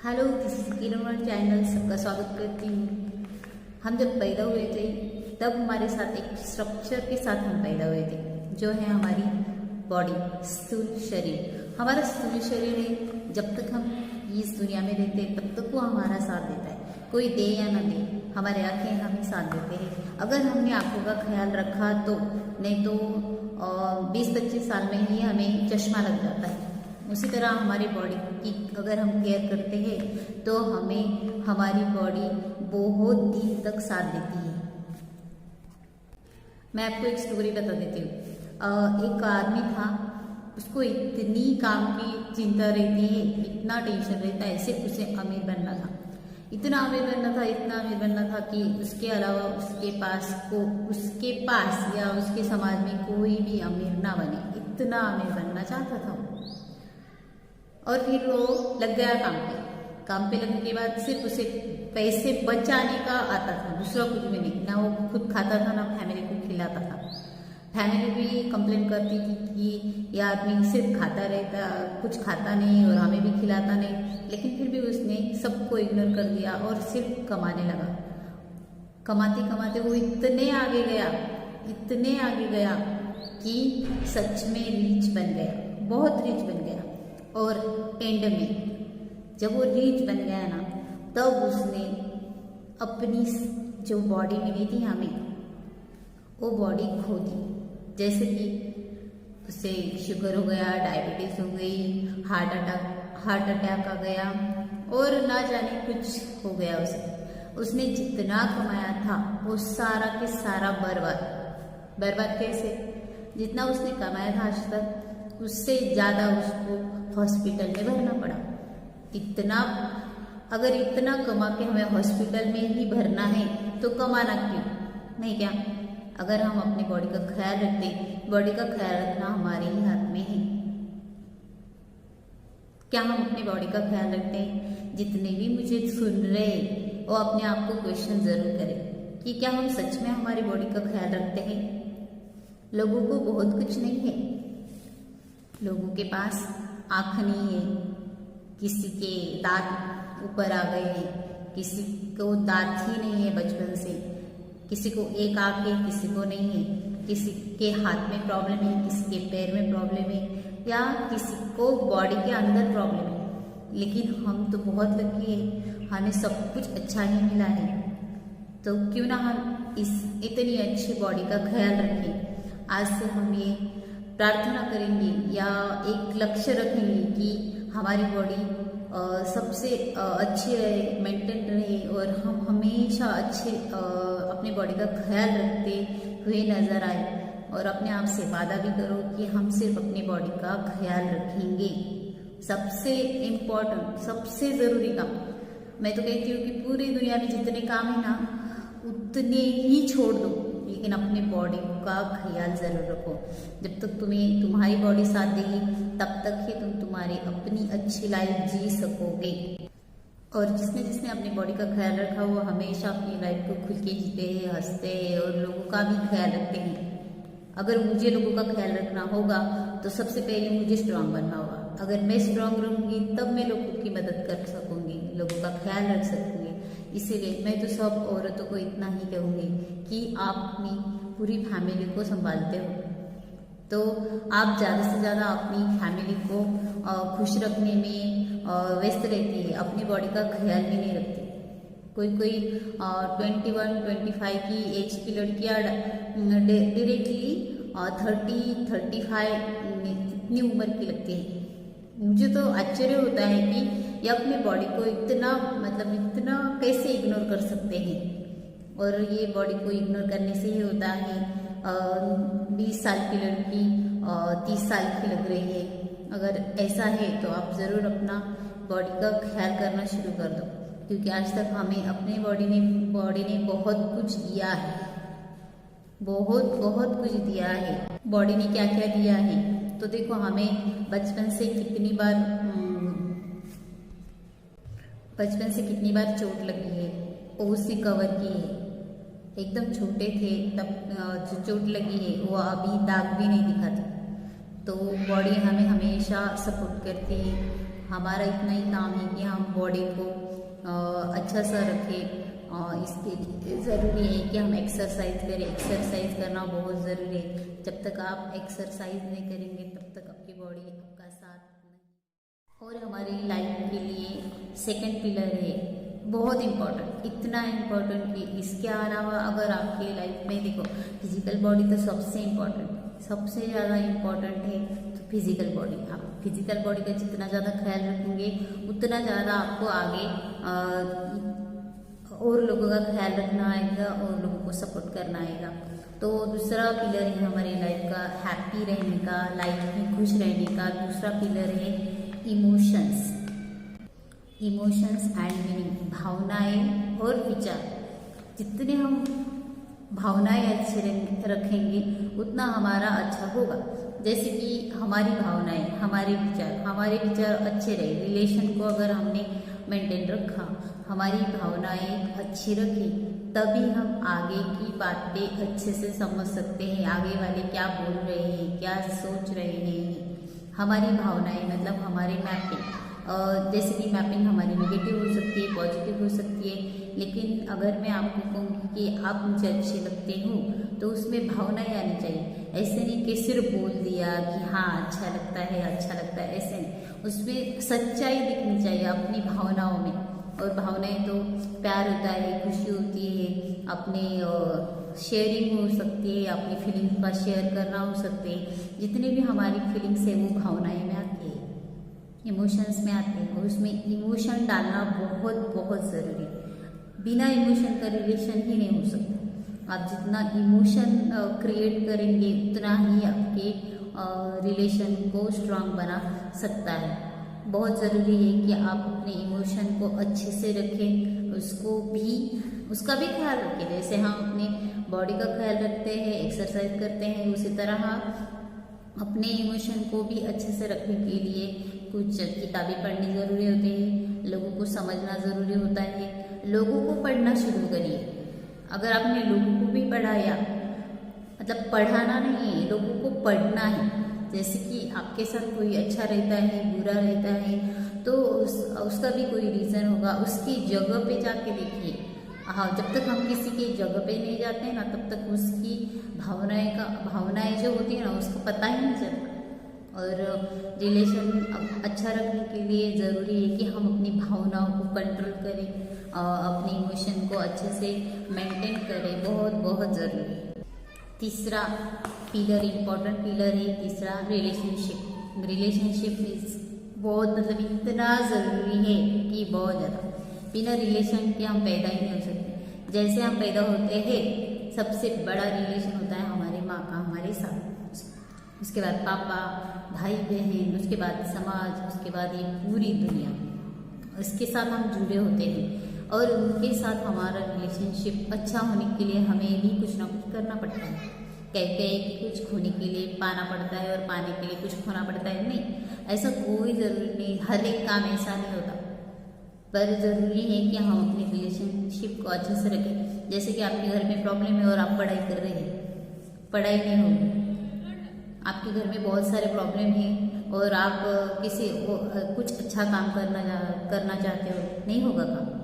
Hello, this is Kiran channel. सबका स्वागत करती हूँ। हम जब पैदा हुए थे तब हमारे साथ एक स्ट्रक्चर के साथ हम पैदा हुए थे, जो है हमारी बॉडी, स्थूल शरीर। हमारा स्थूल शरीर है, जब तक हम इस दुनिया में रहते हैं तब तक वो हमारा साथ देता है। कोई दे या ना दे, हमारे आँखें हमें साथ देते हैं। अगर हमने आँखों का ख्याल रखा तो, नहीं तो 20-25 साल में ही हमें चश्मा लग जाता है। उसी तरह हमारी बॉडी की अगर हम केयर करते हैं तो हमें हमारी बॉडी बहुत दिन तक साथ देती है। मैं आपको एक स्टोरी बता देती हूँ। एक आदमी था, उसको इतनी काम की चिंता रहती है, इतना टेंशन रहता है, सिर्फ उसे अमीर बनना था। इतना अमीर बनना था, इतना अमीर बनना था कि उसके अलावा उसके पास या उसके समाज में कोई भी अमीर ना बने, इतना अमीर बनना चाहता था। और फिर वो लग गया काम पे लगने के बाद सिर्फ उसे पैसे बचाने का आता था, दूसरा कुछ भी नहीं। ना वो खुद खाता था, ना फैमिली को खिलाता था। फैमिली भी कंप्लेन करती थी कि ये आदमी सिर्फ खाता रहता, कुछ खाता नहीं और हमें भी खिलाता नहीं। लेकिन फिर भी उसने सबको इग्नोर कर दिया और सिर्फ कमाने लगा। कमाते कमाते वो इतने आगे गया कि सच में रिच बन गया, बहुत रिच बन गया। और एंड में जब वो रिच बन गया ना, तब उसने अपनी जो बॉडी मिली थी हमें, वो बॉडी खो दी। जैसे कि उसे शुगर हो गया, डायबिटीज हो गई, हार्ट अटैक आ गया और ना जाने कुछ हो गया उसे। उसने जितना कमाया था वो सारा के सारा बर्बाद कैसे? जितना उसने कमाया था आज तक, उससे ज़्यादा उसको हॉस्पिटल में भरना पड़ा। अगर इतना कमा के हमें हॉस्पिटल में ही भरना है तो कमाना क्यों नहीं? क्या अगर हम अपनी बॉडी का ख्याल रखते, बॉडी का ख्याल रखना हमारे ही हाथ में है। क्या हम अपनी बॉडी का ख्याल रखते हैं? जितने भी मुझे सुन रहे वो अपने आप को क्वेश्चन जरूर करें कि क्या हम सच में हमारी बॉडी का ख्याल रखते हैं? लोगों को बहुत कुछ नहीं है, लोगों के पास आँख नहीं है, किसी के दांत ऊपर आ गए हैं, किसी को दांत ही नहीं है बचपन से, किसी को एक आँख है, किसी को नहीं है, किसी के हाथ में प्रॉब्लम है, किसी के पैर में प्रॉब्लम है, या किसी को बॉडी के अंदर प्रॉब्लम है। लेकिन हम तो बहुत लकी है, हमें सब कुछ अच्छा ही मिला है। तो क्यों ना हम इस इतनी अच्छी बॉडी का ख्याल रखें। आज से हम ये प्रार्थना करेंगे या एक लक्ष्य रखेंगे कि हमारी बॉडी सबसे अच्छी रहे, मेंटेन रहे और हम हमेशा अच्छे अपने बॉडी का ख्याल रखते हुए नजर आए। और अपने आप से वादा भी करो कि हम सिर्फ अपनी बॉडी का ख्याल रखेंगे। सबसे इम्पोर्टेंट, सबसे ज़रूरी काम, मैं तो कहती हूँ कि पूरी दुनिया में जितने काम है ना, उतने ही छोड़ दो, लेकिन अपनी बॉडी का ख्याल जरूर रखो। जब तक तुम्हारी बॉडी साथ देगी तब तक ही तुम तुम्हारी अपनी अच्छी लाइफ जी सकोगे। और जिसने अपनी बॉडी का ख्याल रखा वो हमेशा अपनी लाइफ को खुल के जीते हैं, हंसते हैं और लोगों का भी ख्याल रखते हैं। अगर मुझे लोगों का ख्याल रखना होगा तो सबसे पहले मुझे स्ट्रांग बनना होगा। अगर मैं स्ट्रांग रहूंगी तब मैं लोगों की मदद कर सकूंगी, लोगों का ख्याल रख सकूंगी। इसीलिए मैं तो सब औरतों को इतना ही कहूँगी कि आप अपनी पूरी फैमिली को संभालते हो तो आप ज़्यादा से ज़्यादा अपनी फैमिली को खुश रखने में व्यस्त रहती है, अपनी बॉडी का ख्याल भी नहीं रखती। कोई 21-25 की एज की लड़कियाँ डायरेक्टली 30-35 इतनी उम्र की लगती है। मुझे तो आश्चर्य होता है कि ये अपने बॉडी को इतना कैसे इग्नोर कर सकते हैं। और ये बॉडी को इग्नोर करने से ही होता है 20 साल की लड़की 30 साल की लग रही है। अगर ऐसा है तो आप ज़रूर अपना बॉडी का ख्याल करना शुरू कर दो, क्योंकि आज तक हमें अपने बॉडी ने बहुत कुछ दिया है, बहुत कुछ दिया है। बॉडी ने क्या क्या दिया है तो देखो, हमें बचपन से कितनी बार चोट लगी है, उसे कवर की है। एकदम छोटे थे तब जो चोट लगी है वो अभी दाग भी नहीं दिखाती। तो बॉडी हमें हमेशा सपोर्ट करती है। हमारा इतना ही काम है कि हम बॉडी को अच्छा सा रखें। इसके लिए ज़रूरी है कि हम एक्सरसाइज करें। एक्सरसाइज करना बहुत ज़रूरी है। जब तक आप एक्सरसाइज नहीं करेंगे तब तक आपकी बॉडी आपका साथ नहीं। और हमारी लाइफ के लिए सेकंड पिलर है बहुत इम्पोर्टेंट, इतना इम्पोर्टेंट कि इसके अलावा अगर आपकी लाइफ में देखो, फिजिकल बॉडी तो सबसे इम्पोर्टेंट, सबसे ज़्यादा इम्पोर्टेंट है तो फिजिकल बॉडी। आप फिजिकल बॉडी का जितना ज़्यादा ख्याल रखेंगे उतना ज़्यादा आपको आगे और लोगों का ख्याल रखना आएगा और लोगों को सपोर्ट करना आएगा। तो दूसरा पिलर है हमारी लाइफ का हैप्पी रहने का, लाइफ में खुश रहने का। दूसरा पिलर है इमोशंस, इमोशंस एंड मीनिंग, भावनाएं और विचार। जितने हम भावनाएं अच्छे रखेंगे उतना हमारा अच्छा होगा। जैसे कि हमारी भावनाएं, हमारे विचार अच्छे रहे, रिलेशन को अगर हमने मेंटेन रखा, हमारी भावनाएं अच्छी रखी, तभी हम आगे की बातें अच्छे से समझ सकते हैं। आगे वाले क्या बोल रहे हैं, क्या सोच रहे हैं। हमारी भावनाएं मतलब हमारे मैपिंग, जैसे कि मैपिंग हमारी नेगेटिव हो सकती है, पॉजिटिव हो सकती है। लेकिन अगर मैं आपको कहूँगी कि आप मुझे अच्छे लगते हो तो उसमें भावनाएं आनी चाहिए। ऐसे नहीं कि सिर्फ बोल दिया कि हाँ अच्छा लगता है, अच्छा लगता है, ऐसे नहीं। उसमें सच्चाई दिखनी चाहिए अपनी भावनाओं में। और भावनाएं तो प्यार होता है, खुशी होती है, अपने शेयरिंग हो सकती है, अपनी फीलिंग्स का शेयर करना हो सकते हैं। जितने भी हमारी फीलिंग्स है वो भावनाएं में आती है, इमोशंस में आते हैं। और उसमें इमोशन डालना बहुत बहुत ज़रूरी है। बिना इमोशन का रिलेशन ही नहीं हो सकता। आप जितना इमोशन क्रिएट करेंगे उतना ही आपके रिलेशन को स्ट्रांग बना सकता है। बहुत ज़रूरी है कि आप अपने इमोशन को अच्छे से रखें, उसका भी ख्याल रखें। जैसे हम अपने बॉडी का ख्याल रखते हैं, एक्सरसाइज करते हैं, उसी तरह अपने इमोशन को भी अच्छे से रखने के लिए कुछ किताबें पढ़नी ज़रूरी होती है, लोगों को समझना ज़रूरी होता है। लोगों को पढ़ना शुरू करिए। अगर आपने लोगों को भी पढ़ाया, मतलब पढ़ाना नहीं है, लोगों को पढ़ना है। जैसे कि आपके साथ कोई अच्छा रहता है, बुरा रहता है, तो उसका भी कोई रीज़न होगा। उसकी जगह पे जाके देखिए। हाँ, जब तक हम किसी की जगह पे नहीं जाते हैं ना, तब तक उसकी भावनाएं जो होती है ना, उसको पता ही नहीं चलता। और रिलेशन अच्छा रखने के लिए ज़रूरी है कि हम अपनी भावनाओं को कंट्रोल करें, अपने इमोशन को अच्छे से मेंटेन करें, बहुत बहुत ज़रूरी है। तीसरा पिलर, इम्पोर्टेंट पिलर है तीसरा, रिलेशनशिप। रिलेशनशिप इज बहुत मतलब इतना ज़रूरी है कि बहुत ज़्यादा। बिना रिलेशन के हम पैदा ही नहीं हो सकते। जैसे हम पैदा होते हैं, सबसे बड़ा रिलेशन होता है हमारी माँ का हमारे साथ, उसके बाद पापा, भाई बहन, उसके बाद समाज, उसके बाद ये पूरी दुनिया, उसके साथ हम जुड़े होते हैं। और उनके साथ हमारा रिलेशनशिप अच्छा होने के लिए हमें भी कुछ ना कुछ करना पड़ता है। कहते हैं कि कुछ खोने के लिए पाना पड़ता है और पाने के लिए कुछ खोना पड़ता है। नहीं, ऐसा कोई ज़रूरी नहीं, हर एक काम ऐसा नहीं होता। पर ज़रूरी है कि हम अपने रिलेशनशिप को अच्छे से रखें। जैसे कि आपके घर में प्रॉब्लम है और आप पढ़ाई कर रहे हैं, पढ़ाई नहीं होगी। आपके घर में बहुत सारे प्रॉब्लम हैं और आप कुछ अच्छा काम करना चाहते हो, नहीं होगा काम।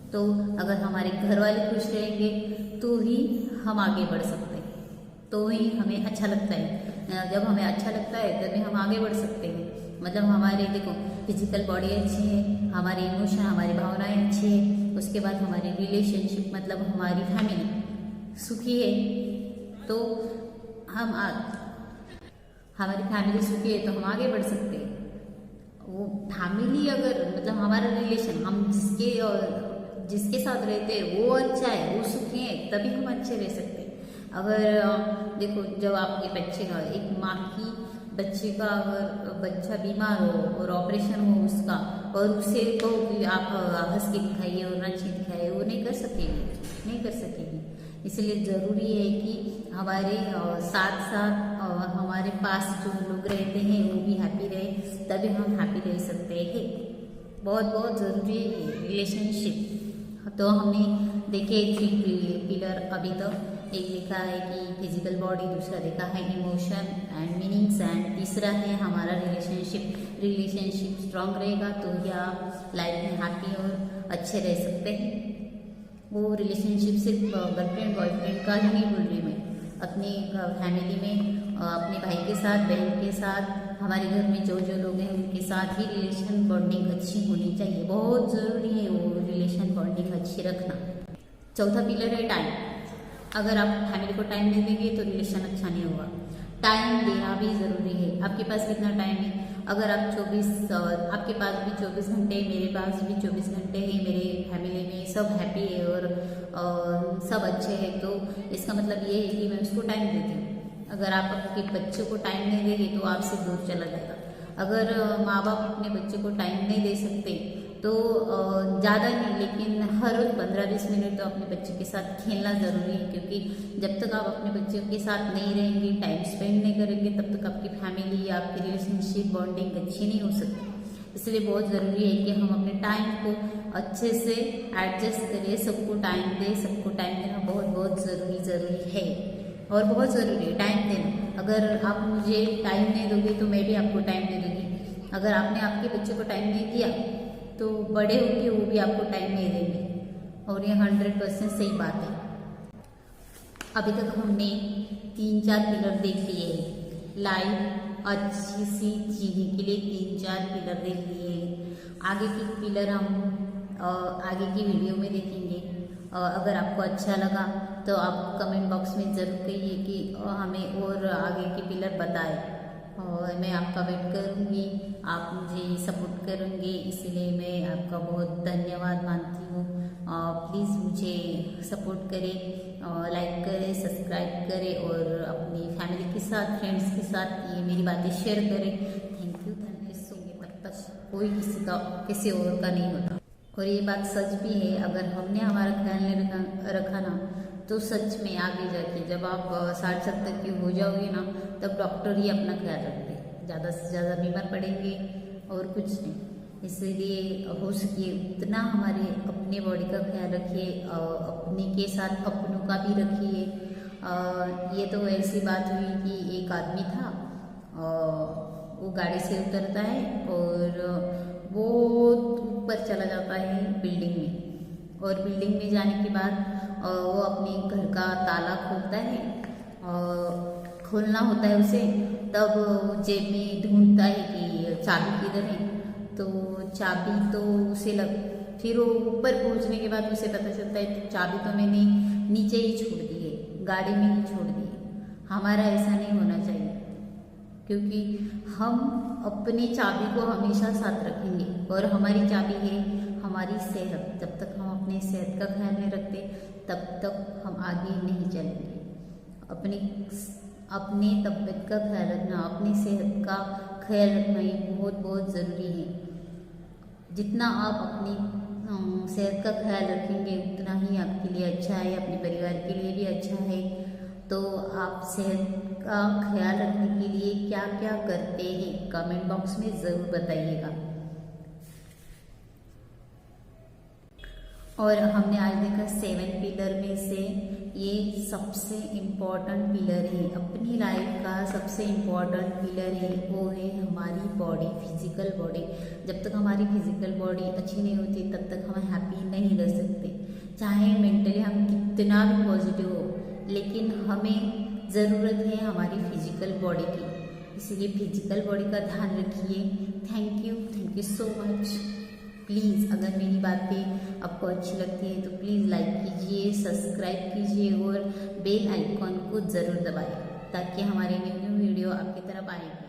तो अगर हमारे घर वाले खुश रहेंगे तो ही हम आगे बढ़ सकते हैं, तो ही हमें अच्छा लगता है। जब हमें अच्छा लगता है तभी हम आगे बढ़ सकते हैं। मतलब हमारे देखो, फिजिकल बॉडी अच्छी है, हमारी इमोशन, हमारी भावनाएं अच्छी है, उसके बाद हमारी रिलेशनशिप मतलब हमारी फैमिली सुखी है, तो हमारी फैमिली सुखी है तो हम आगे बढ़ सकते हैं। वो फैमिली अगर मतलब हमारा रिलेशन, हम जिसके साथ रहते हैं वो अच्छा है, वो सुखी है, तभी हम अच्छे रह सकते हैं। अगर देखो, जब आपके बच्चे का, एक माँ की बच्चे का अगर बच्चा बीमार हो और ऑपरेशन हो उसका, और उसे कहो कि आप हंस के दिखाइए और नाचिए दिखाइए, वो नहीं कर सकेगी। इसलिए ज़रूरी है कि हमारे साथ साथ हमारे पास जो लोग रहते हैं वो भी हैप्पी रहे, तभी हम हैप्पी रह सकते हैं। बहुत बहुत ज़रूरी है रिलेशनशिप। तो हमने देखे 3 पिलर अभी तक। एक देखा है कि फिजिकल बॉडी, दूसरा देखा है इमोशन एंड मीनिंग्स, एंड तीसरा है हमारा रिलेशनशिप स्ट्रांग रहेगा तो ही आप लाइफ में हैप्पी अच्छे रह सकते हैं। वो रिलेशनशिप सिर्फ गर्लफ्रेंड बॉयफ्रेंड का ही नहीं बोल रही मैं, अपनी फैमिली में अपने भाई के साथ, बहन के साथ, हमारे घर में जो जो लोग हैं उनके साथ ही रिलेशन बॉन्डिंग अच्छी होनी चाहिए। बहुत ज़रूरी है वो रिलेशन बॉन्डिंग अच्छी रखना। चौथा पिलर है टाइम। अगर आप फैमिली को टाइम नहीं देंगे तो रिलेशन अच्छा नहीं होगा। टाइम देना भी ज़रूरी है। आपके पास कितना टाइम है? अगर आप आपके पास भी 24 घंटे, मेरे पास भी 24 घंटे हैं, मेरे फैमिली में सब हैप्पी है और सब अच्छे हैं, तो इसका मतलब ये है कि मैं उसको टाइम देती हूँ। अगर आप आपके बच्चे को टाइम नहीं देंगे तो आपसे दूर चला जाएगा। अगर माँ बाप अपने बच्चे को टाइम नहीं दे सकते तो ज़्यादा नहीं, लेकिन हर रोज़ 15-20 मिनट तो अपने बच्चे के साथ खेलना ज़रूरी है, क्योंकि जब तक आप अपने बच्चों के साथ नहीं रहेंगे, टाइम स्पेंड नहीं करेंगे, तब तक आपकी फैमिली या आपकी रिलेशनशिप बॉन्डिंग अच्छी नहीं हो सकती। इसलिए बहुत ज़रूरी है कि हम अपने टाइम को अच्छे से एडजस्ट करें, सबको टाइम दें। सबको टाइम देना बहुत बहुत ज़रूरी है और बहुत ज़रूरी है टाइम देना। अगर आप मुझे टाइम नहीं दोगे तो मैं भी आपको टाइम नहीं दूँगी। अगर आपने आपके बच्चे को टाइम नहीं दिया तो बड़े होके वो भी आपको टाइम नहीं देंगे, और ये 100% सही बात है। अभी तक हमने 3-4 पिलर देख लिए हैं। लाइफ अच्छी सी जीने के लिए 3-4 पिलर देख लिए हैं। आगे की पिलर हम आगे की वीडियो में देखेंगे। अगर आपको अच्छा लगा तो आप कमेंट बॉक्स में ज़रूर कहिए कि हमें और आगे के पिलर बताएं, और मैं आपका वेट करूँगी। आप मुझे सपोर्ट करेंगे, इसलिए मैं आपका बहुत धन्यवाद मानती हूँ। प्लीज़ मुझे सपोर्ट करें, लाइक करें, सब्सक्राइब करें और अपनी फैमिली के साथ, फ्रेंड्स के साथ ये मेरी बातें शेयर करें। Thank you so much. तब तक कोई किसी और का नहीं होता, और ये बात सच भी है। अगर हमने हमारा ख्याल नहीं रखा ना तो सच में आगे जाके जब आप 60-70 की हो जाओगे ना, तब डॉक्टर ही अपना ख्याल रखते हैं, ज़्यादा से ज़्यादा बीमार पड़ेंगे और कुछ नहीं। इसलिए हो सके उतना हमारे अपने बॉडी का ख्याल रखिए, अपने के साथ अपनों का भी रखिए। ये तो ऐसी बात हुई कि एक आदमी था, वो गाड़ी से उतरता है और वो ऊपर चला जाता है बिल्डिंग में, और बिल्डिंग में जाने के बाद वो अपने घर का ताला खोलता है, और खोलना होता है उसे, तब वो जेब में ढूंढता है कि चाबी किधर है। तो चाबी तो उसे फिर वो ऊपर पहुंचने के बाद उसे पता चलता है कि चाबी तो मैंने नीचे ही छोड़ दी है, गाड़ी में ही छोड़ दी है। हमारा ऐसा नहीं होना चाहिए, क्योंकि हम अपनी चाबी को हमेशा साथ रखेंगे, और हमारी चाबी है हमारी सेहत। जब तक हम अपनी सेहत का ख्याल नहीं रखते तब तक हम आगे नहीं चलेंगे। अपनी तबीयत का ख्याल रखना, अपनी सेहत का ख्याल रखना ये बहुत बहुत ज़रूरी है। जितना आप अपनी सेहत का ख्याल रखेंगे उतना ही आपके लिए अच्छा है, अपने परिवार के लिए भी अच्छा है। तो आप सेहत का ख्याल रखने के लिए क्या क्या करते हैं कमेंट बॉक्स में ज़रूर बताइएगा। और हमने आज देखा 7 पिलर में से ये सबसे इम्पोर्टेंट पिलर है। अपनी लाइफ का सबसे इम्पोर्टेंट पिलर है, वो है हमारी बॉडी, फिजिकल बॉडी। जब तक हमारी फिजिकल बॉडी अच्छी नहीं होती तब तक हम हैप्पी नहीं रह सकते। चाहे मेंटली हम कितना भी पॉजिटिव हो, लेकिन हमें ज़रूरत है हमारी फिजिकल बॉडी की। इसीलिए फिजिकल बॉडी का ध्यान रखिए। Thank you so much. Please अगर मेरी बातें आपको अच्छी लगती है तो प्लीज़ लाइक कीजिए, सब्सक्राइब कीजिए और बेल आइकॉन को ज़रूर दबाएं, ताकि हमारे न्यू वीडियो आपकी तरफ आएगी।